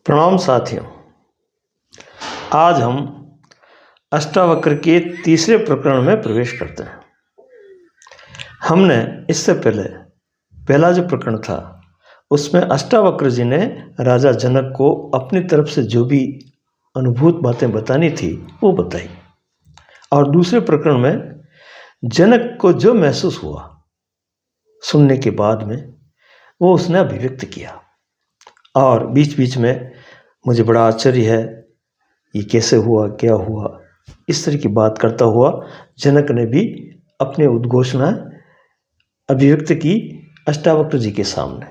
प्रणाम साथियों। आज हम अष्टावक्र के तीसरे प्रकरण में प्रवेश करते हैं। हमने इससे पहला जो प्रकरण था उसमें अष्टावक्र जी ने राजा जनक को अपनी तरफ से जो भी अनुभूत बातें बतानी थी वो बताई, और दूसरे प्रकरण में जनक को जो महसूस हुआ सुनने के बाद में वो उसने अभिव्यक्त किया। और बीच बीच में मुझे बड़ा आश्चर्य है, ये कैसे हुआ, क्या हुआ, इस तरह की बात करता हुआ जनक ने भी अपने उद्घोषणा अभिव्यक्त की अष्टावक्र जी के सामने।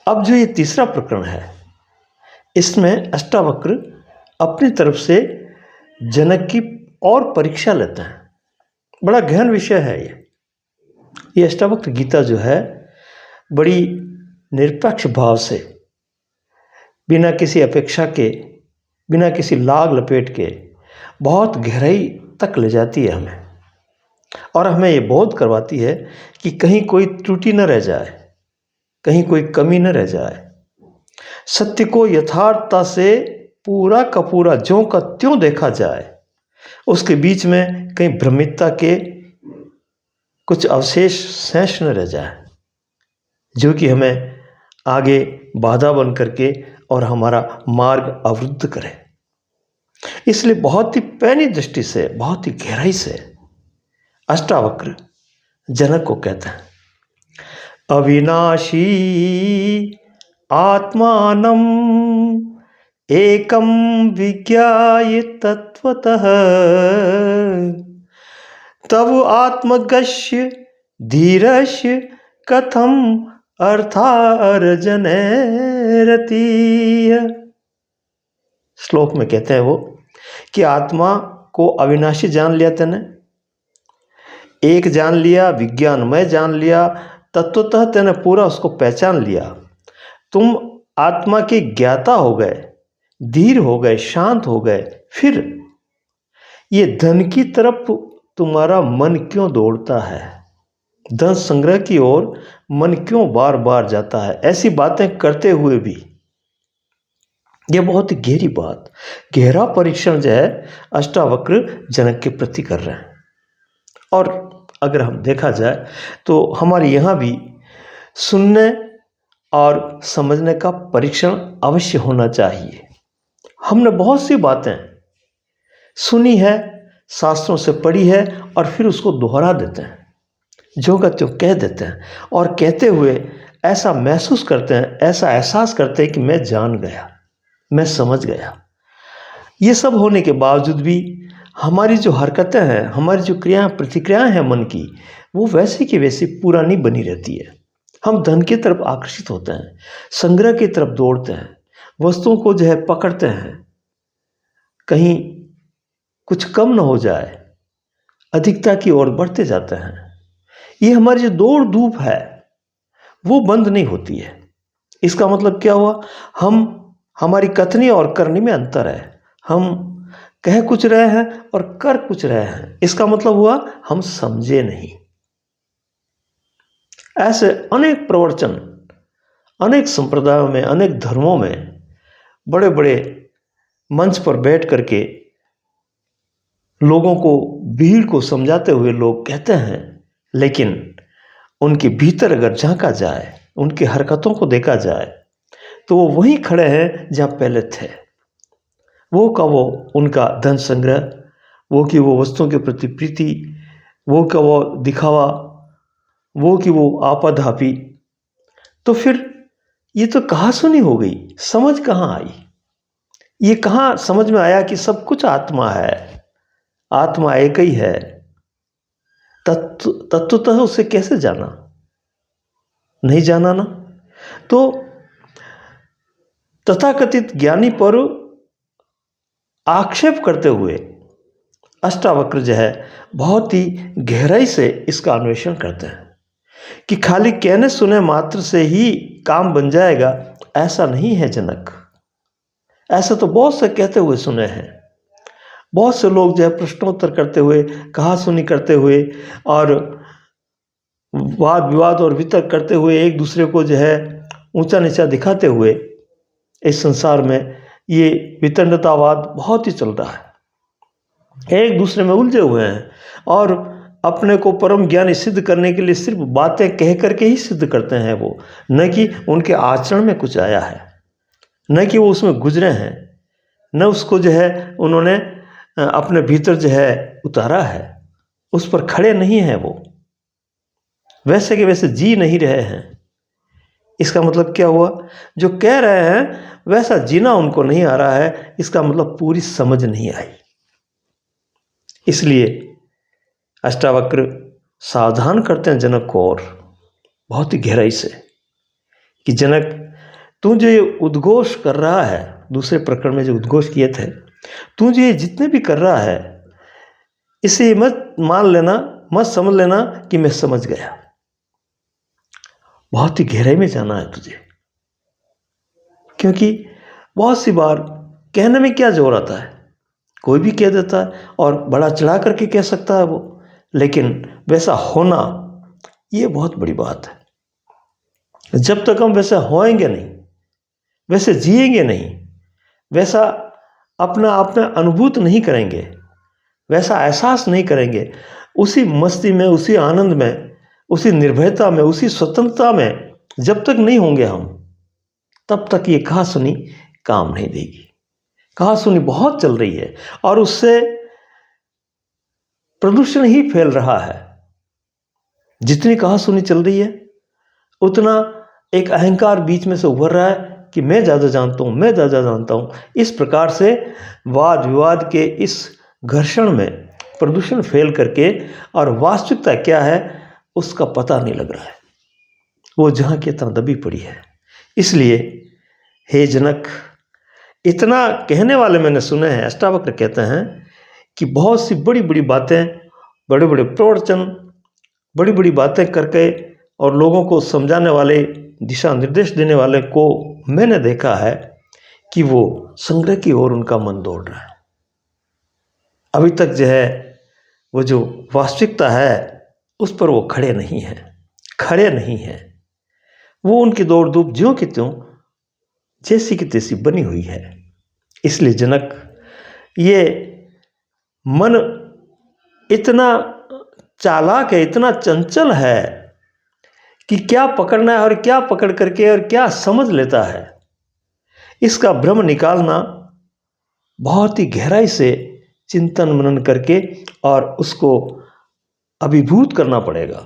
अब जो ये तीसरा प्रकरण है इसमें अष्टावक्र अपनी तरफ से जनक की और परीक्षा लेते हैं। बड़ा गहन विषय है ये अष्टावक्र गीता जो है बड़ी निरपेक्ष भाव से, बिना किसी अपेक्षा के, बिना किसी लाग लपेट के बहुत गहराई तक ले जाती है हमें, और हमें ये बोध करवाती है कि कहीं कोई त्रुटि न रह जाए, कहीं कोई कमी न रह जाए। सत्य को यथार्थता से पूरा का पूरा ज्यों का त्यों देखा जाए, उसके बीच में कहीं भ्रमितता के कुछ अवशेष शेष न रह जाए जो कि हमें आगे बाधा बन करके और हमारा मार्ग अवरुद्ध करे। इसलिए बहुत ही पैनी दृष्टि से, बहुत ही गहराई से अष्टावक्र जनक को कहते हैं, अविनाशी आत्मानम एकम विज्ञाय तत्वतः तव आत्मगस्य धीरस्य कथम अर्थार्जने रतीय। श्लोक में कहते हैं वो कि आत्मा को अविनाशी जान लिया तने, एक जान लिया, विज्ञानमय जान लिया, तत्वतः तने पूरा उसको पहचान लिया। तुम आत्मा के ज्ञाता हो गए, धीर हो गए, शांत हो गए। फिर ये धन की तरफ तुम्हारा मन क्यों दौड़ता है, धन संग्रह की ओर मन क्यों बार बार जाता है, ऐसी बातें करते हुए भी। यह बहुत ही गहरी बात, गहरा परीक्षण जो है अष्टावक्र जनक के प्रति कर रहे हैं। और अगर हम देखा जाए तो हमारे यहाँ भी सुनने और समझने का परीक्षण अवश्य होना चाहिए। हमने बहुत सी बातें सुनी है, शास्त्रों से पढ़ी है, और फिर उसको दोहरा देते हैं, जो का त्यों कह देते हैं, और कहते हुए ऐसा महसूस करते हैं, ऐसा एहसास करते हैं कि मैं जान गया, मैं समझ गया। ये सब होने के बावजूद भी हमारी जो हरकतें हैं, हमारी जो क्रियाएं प्रतिक्रियाएं हैं मन की, वो वैसी की वैसी पूरा नहीं बनी रहती है। हम धन की तरफ आकर्षित होते हैं, संग्रह की तरफ दौड़ते हैं, वस्तुओं को जो है पकड़ते हैं, कहीं कुछ कम न हो जाए, अधिकता की ओर बढ़ते जाते हैं। ये हमारी जो दौड़ धूप है वो बंद नहीं होती है। इसका मतलब क्या हुआ, हमारी कथनी और करनी में अंतर है। हम कह कुछ रहे हैं और कर कुछ रहे हैं, इसका मतलब हुआ हम समझे नहीं। ऐसे अनेक प्रवचन, अनेक संप्रदायों में, अनेक धर्मों में बड़े बड़े मंच पर बैठ करके लोगों को, भीड़ को समझाते हुए लोग कहते हैं, लेकिन उनके भीतर अगर झांका जाए, उनकी हरकतों को देखा जाए, तो वो वहीं खड़े हैं जहाँ पहले थे। वो का वो उनका धन संग्रह, वो कि वो वस्तुओं के प्रति प्रीति, वो का वो दिखावा, वो कि वो आपाधापी। तो फिर ये तो कहाँ सुनी हो गई, समझ कहाँ आई? ये कहाँ समझ में आया कि सब कुछ आत्मा है, आत्मा एक ही है। तत्वतः उसे कैसे जाना? नहीं जाना ना। तो तथाकथित ज्ञानी पर आक्षेप करते हुए अष्टावक्र जो है बहुत ही गहराई से इसका अन्वेषण करते हैं कि खाली कहने सुने मात्र से ही काम बन जाएगा, ऐसा नहीं है जनक। ऐसा तो बहुत से कहते हुए सुने हैं, बहुत से लोग जो है प्रश्नोत्तर करते हुए, कहा सुनी करते हुए और वाद विवाद और वितर्क करते हुए, एक दूसरे को जो है ऊंचा नीचा दिखाते हुए इस संसार में ये वितंडतावाद बहुत ही चल रहा है, एक दूसरे में उलझे हुए हैं और अपने को परम ज्ञानी सिद्ध करने के लिए सिर्फ बातें कह करके ही सिद्ध करते हैं वो, न कि उनके आचरण में कुछ आया है, न कि वो उसमें गुजरे हैं, न उसको जो है उन्होंने अपने भीतर जो है उतारा है, उस पर खड़े नहीं हैं, वो वैसे के वैसे जी नहीं रहे हैं। इसका मतलब क्या हुआ? जो कह रहे हैं वैसा जीना उनको नहीं आ रहा है, इसका मतलब पूरी समझ नहीं आई। इसलिए अष्टावक्र सावधान करते हैं जनक को और बहुत ही गहराई से कि जनक, तू जो ये उद्घोष कर रहा है, दूसरे प्रकरण में जो उद्घोष किए थे, तू जो ये जितने भी कर रहा है, इसे मत मान लेना, मत समझ लेना कि मैं समझ गया। बहुत ही गहराई में जाना है तुझे, क्योंकि बहुत सी बार कहने में क्या जोर आता है, कोई भी कह देता है और बड़ा चढ़ा करके कह सकता है वो, लेकिन वैसा होना ये बहुत बड़ी बात है। जब तक हम वैसे होएंगे नहीं, वैसे जिएंगे नहीं, वैसा अपना आप में अनुभूत नहीं करेंगे, वैसा एहसास नहीं करेंगे, उसी मस्ती में, उसी आनंद में, उसी निर्भयता में, उसी स्वतंत्रता में जब तक नहीं होंगे हम, तब तक ये कहा सुनी काम नहीं देगी। कहा सुनी बहुत चल रही है और उससे प्रदूषण ही फैल रहा है। जितनी कहा सुनी चल रही है, उतना एक अहंकार बीच में से उभर रहा है कि मैं ज़्यादा जानता हूँ, मैं ज़्यादा जानता हूँ। इस प्रकार से वाद विवाद के इस घर्षण में प्रदूषण फैल करके और वास्तविकता क्या है उसका पता नहीं लग रहा है, वो जहाँ की तरह दबी पड़ी है। इसलिए हे जनक, इतना कहने वाले मैंने सुने हैं, अष्टावक्र कहते हैं कि बहुत सी बड़ी बड़ी बातें, बड़े बड़े प्रवचन, बड़ी बड़ी बातें करके और लोगों को समझाने वाले, दिशा निर्देश देने वाले को मैंने देखा है कि वो संग्रह की ओर उनका मन दौड़ रहा है। अभी तक जो है वो जो वास्तविकता है उस पर वो खड़े नहीं हैं। वो उनकी दौड़ धूप ज्यों की त्यों, जैसी की तैसी बनी हुई है। इसलिए जनक, ये मन इतना चालाक है, इतना चंचल है कि क्या पकड़ना है और क्या पकड़ करके और क्या समझ लेता है, इसका भ्रम निकालना बहुत ही गहराई से चिंतन मनन करके और उसको अभिभूत करना पड़ेगा,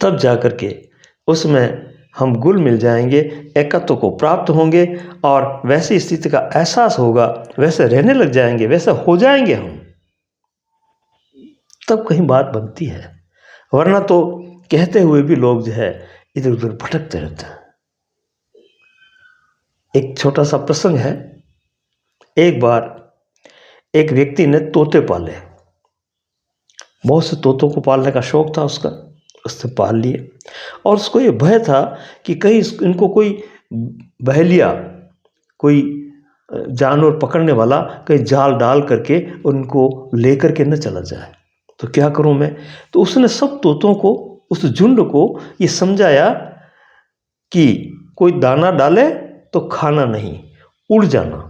तब जा करके उसमें हम गुल मिल जाएंगे, एकत्व को प्राप्त होंगे और वैसी स्थिति का एहसास होगा, वैसे रहने लग जाएंगे, वैसे हो जाएंगे हम, तब कहीं बात बनती है। वरना तो कहते हुए भी लोग जो है इधर उधर भटकते रहते हैं। एक छोटा सा प्रसंग है। एक बार एक व्यक्ति ने तोते पाले, बहुत से तोतों को पालने का शौक था उसका, उसने पाल लिए और उसको ये भय था कि कहीं इनको कोई बहेलिया, कोई जानवर पकड़ने वाला कहीं जाल डाल करके उनको लेकर के न चला जाए, तो क्या करूं मैं। तो उसने सब तोतों को, उस झुंड को ये समझाया कि कोई दाना डाले तो खाना नहीं, उड़ जाना।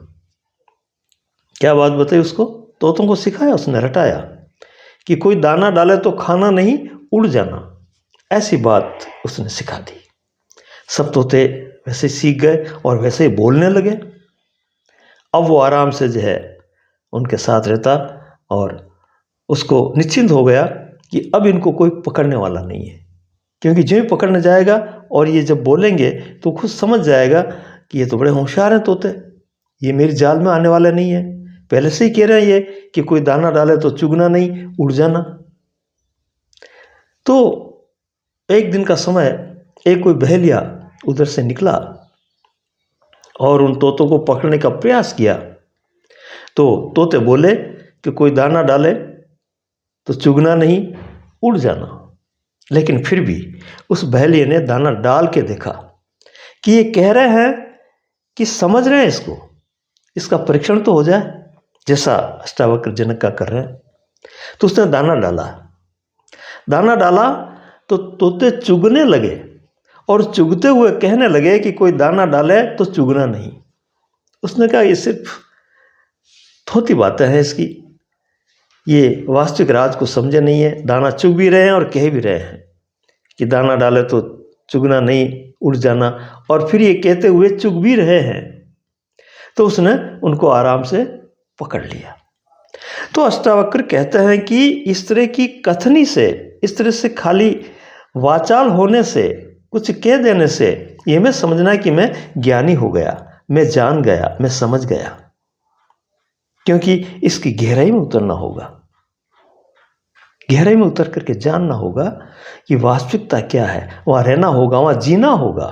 क्या बात बताई उसको, तोतों को सिखाया उसने, रटाया कि कोई दाना डाले तो खाना नहीं, उड़ जाना, ऐसी बात उसने सिखा दी। सब तोते वैसे सीख गए और वैसे ही बोलने लगे। अब वो आराम से जो है उनके साथ रहता और उसको निश्चिंत हो गया कि अब इनको कोई पकड़ने वाला नहीं है, क्योंकि जो ही पकड़ने जाएगा और ये जब बोलेंगे तो खुद समझ जाएगा कि ये तो बड़े होशियार हैं तोते, ये मेरी जाल में आने वाले नहीं है। पहले से ही कह रहे हैं ये कि कोई दाना डाले तो चुगना नहीं, उड़ जाना। तो एक दिन का समय एक कोई बहेलिया उधर से निकला और उन तोतों को पकड़ने का प्रयास किया। तो तोते बोले कि कोई दाना डाले तो चुगना नहीं, उड़ जाना। लेकिन फिर भी उस बहेलिये ने दाना डाल के देखा कि ये कह रहे हैं कि समझ रहे हैं इसको, इसका परीक्षण तो हो जाए, जैसा अष्टावक्र जनक का कर रहे हैं। तो उसने दाना डाला तो तोते चुगने लगे और चुगते हुए कहने लगे कि कोई दाना डाले तो चुगना नहीं। उसने कहा ये सिर्फ थोती बातें हैं इसकी, ये वास्तविक राज को समझे नहीं है। दाना चुग भी रहे हैं और कह भी रहे हैं कि दाना डाले तो चुगना नहीं, उड़ जाना, और फिर ये कहते हुए चुग भी रहे हैं। तो उसने उनको आराम से पकड़ लिया। तो अष्टावक्र कहते हैं कि इस तरह की कथनी से, इस तरह से खाली वाचाल होने से, कुछ कह देने से ये मैं समझना कि मैं ज्ञानी हो गया, मैं जान गया, मैं समझ गया, क्योंकि इसकी गहराई में उतरना होगा। गहराई में उतर करके जानना होगा कि वास्तविकता क्या है, वहां रहना होगा, वहां जीना होगा,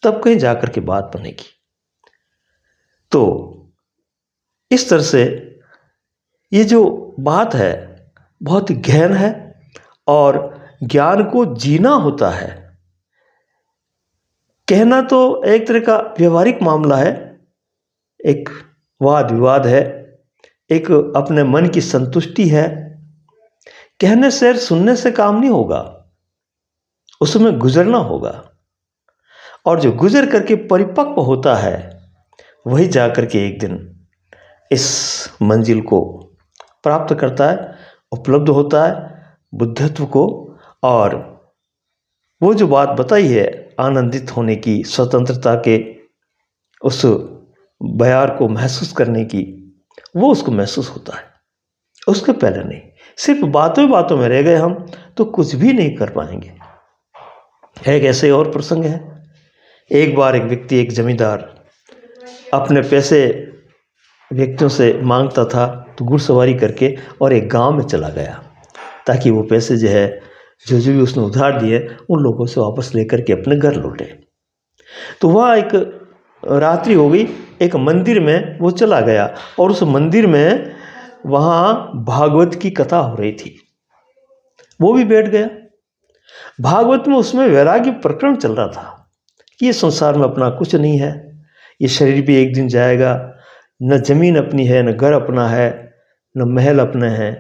तब कहीं जाकर के बात बनेगी। तो इस तरह से ये जो बात है बहुत गहन है और ज्ञान को जीना होता है। कहना तो एक तरह का व्यवहारिक मामला है, एक वाद विवाद है, एक अपने मन की संतुष्टि है। कहने से, सुनने से काम नहीं होगा, उसमें गुजरना होगा, और जो गुजर करके परिपक्व होता है वही जाकर के एक दिन इस मंजिल को प्राप्त करता है, उपलब्ध होता है बुद्धत्व को। और वो जो बात बताई है आनंदित होने की, स्वतंत्रता के उस बयार को महसूस करने की, वो उसको महसूस होता है, उसके पहले नहीं। सिर्फ बातों बातों में रह गए हम तो कुछ भी नहीं कर पाएंगे। एक ऐसे और प्रसंग है, एक बार एक व्यक्ति, एक जमींदार अपने पैसे व्यक्तियों से मांगता था, तो घुड़सवारी करके और एक गांव में चला गया ताकि वो पैसे जो है, जो भी उसने उधार दिए, उन लोगों से वापस लेकर के अपने घर लौटे। तो वहाँ एक रात्रि हो गई, एक मंदिर में वो चला गया और उस मंदिर में वहाँ भागवत की कथा हो रही थी, वो भी बैठ गया। भागवत में उसमें वैराग्य प्रकरण चल रहा था कि ये संसार में अपना कुछ नहीं है, ये शरीर भी एक दिन जाएगा, न जमीन अपनी है, न घर अपना है, न महल अपने हैं,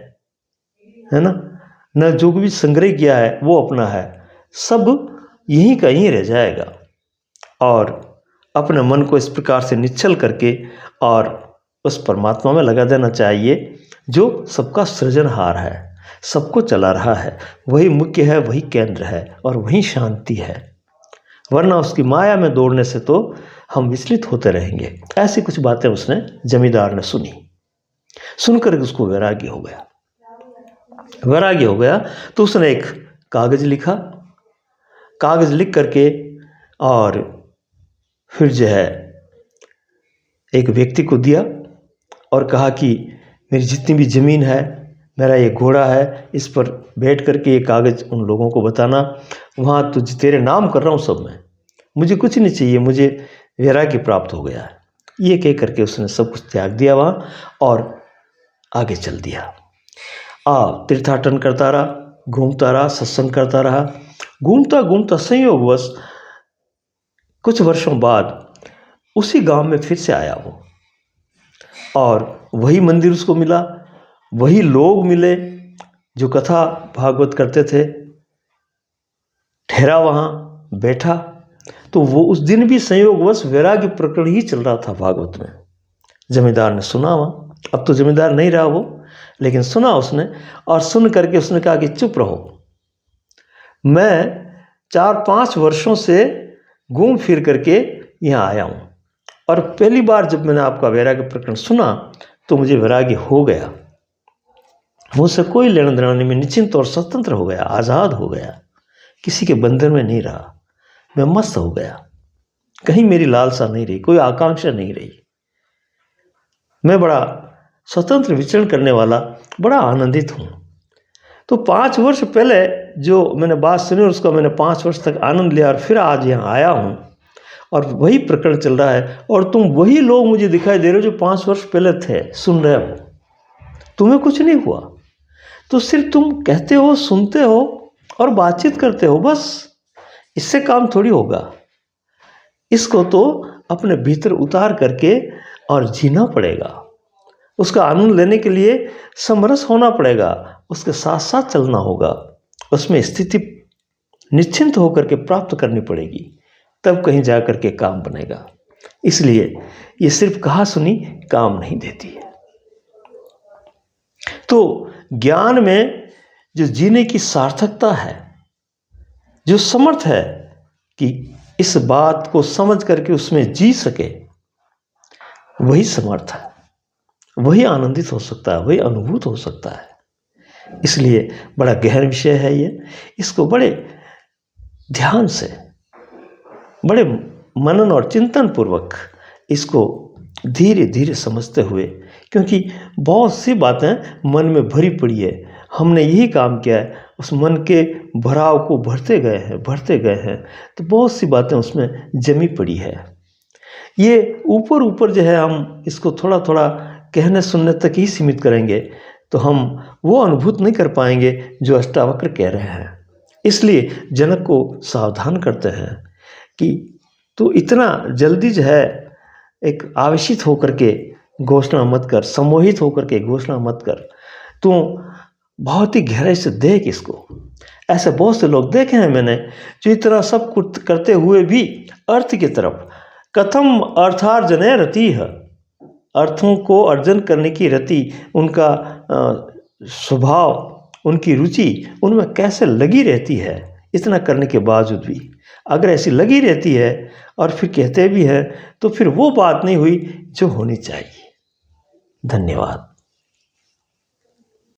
है ना, न जो भी संग्रह किया है वो अपना है, सब यहीं का यहीं रह जाएगा। और अपने मन को इस प्रकार से निश्चल करके और उस परमात्मा में लगा देना चाहिए जो सबका सृजनहार है, सबको चला रहा है, वही मुख्य है, वही केंद्र है और वही शांति है। वरना उसकी माया में दौड़ने से तो हम विचलित होते रहेंगे। ऐसी कुछ बातें उसने, जमींदार ने सुनी, सुनकर उसको वैराग्य हो गया। वैराग्य हो गया तो उसने एक कागज लिखा, कागज लिख करके और फिर जो है एक व्यक्ति को दिया और कहा कि मेरी जितनी भी ज़मीन है, मेरा ये घोड़ा है, इस पर बैठ करके ये कागज़ उन लोगों को बताना, वहाँ तुझ तेरे नाम कर रहा हूँ सब में, मुझे कुछ नहीं चाहिए, मुझे वैराग्य प्राप्त हो गया है। ये कह करके उसने सब कुछ त्याग दिया वहाँ और आगे चल दिया। तीर्थाटन करता रहा, घूमता रहा, सत्संग करता रहा। घूमता घूमता संयोगवश कुछ वर्षों बाद उसी गांव में फिर से आया वो, और वही मंदिर उसको मिला, वही लोग मिले जो कथा भागवत करते थे। ठहरा वहाँ, बैठा, तो वो उस दिन भी संयोगवश वैराग्य प्रकरण ही चल रहा था भागवत में। जमींदार ने सुना वहाँ, अब तो जमींदार नहीं रहा वो, लेकिन सुना उसने, और सुन करके उसने कहा कि चुप रहो, मैं 4-5 वर्षों से घूम फिर करके यहाँ आया हूँ, और पहली बार जब मैंने आपका वैराग्य प्रकरण सुना तो मुझे वैराग्य हो गया, मुझसे कोई लेना देना नहीं, मैं निश्चिंत और स्वतंत्र हो गया, आज़ाद हो गया, किसी के बंधन में नहीं रहा, मैं मस्त हो गया, कहीं मेरी लालसा नहीं रही, कोई आकांक्षा नहीं रही, मैं बड़ा स्वतंत्र विचरण करने वाला, बड़ा आनंदित हूँ। तो 5 वर्ष पहले जो मैंने बात सुनी और उसका मैंने 5 वर्ष तक आनंद लिया, और फिर आज यहाँ आया हूँ और वही प्रकरण चल रहा है, और तुम वही लोग मुझे दिखाई दे रहे हो जो 5 वर्ष पहले थे, सुन रहे हो, तुम्हें कुछ नहीं हुआ, तो सिर्फ तुम कहते हो, सुनते हो और बातचीत करते हो, बस, इससे काम थोड़ी होगा। इसको तो अपने भीतर उतार करके और जीना पड़ेगा, उसका आनंद लेने के लिए समरस होना पड़ेगा, उसके साथ साथ चलना होगा, उसमें स्थिति निश्चिंत होकर के प्राप्त करनी पड़ेगी, तब कहीं जा कर के काम बनेगा। इसलिए ये सिर्फ कहा सुनी काम नहीं देती है। तो ज्ञान में जो जीने की सार्थकता है, जो समर्थ है कि इस बात को समझ करके उसमें जी सके, वही समर्थ है, वही आनंदित हो सकता है, वही अनुभूत हो सकता है। इसलिए बड़ा गहन विषय है ये। इसको बड़े ध्यान से, बड़े मनन और चिंतन पूर्वक इसको धीरे धीरे समझते हुए, क्योंकि बहुत सी बातें मन में भरी पड़ी है, हमने यही काम किया है, उस मन के भराव को भरते गए हैं, तो बहुत सी बातें उसमें जमी पड़ी है। ये ऊपर ऊपर जो है हम इसको थोड़ा थोड़ा कहने सुनने तक ही सीमित करेंगे तो हम वो अनुभूत नहीं कर पाएंगे जो अष्टावक्र कह रहे हैं। इसलिए जनक को सावधान करते हैं कि तू इतना जल्दी जो है एक आवेशित होकर के घोषणा मत कर, सम्मोहित होकर के घोषणा मत कर, तू बहुत ही गहराई से देख इसको। ऐसे बहुत से लोग देखे हैं मैंने जो इतना सब कुछ करते हुए भी अर्थ की तरफ, कथम अर्थार्जने रति है, अर्थों को अर्जन करने की रति, उनका स्वभाव, उनकी रुचि उनमें कैसे लगी रहती है। इतना करने के बावजूद भी अगर ऐसी लगी रहती है और फिर कहते भी हैं, तो फिर वो बात नहीं हुई जो होनी चाहिए। धन्यवाद।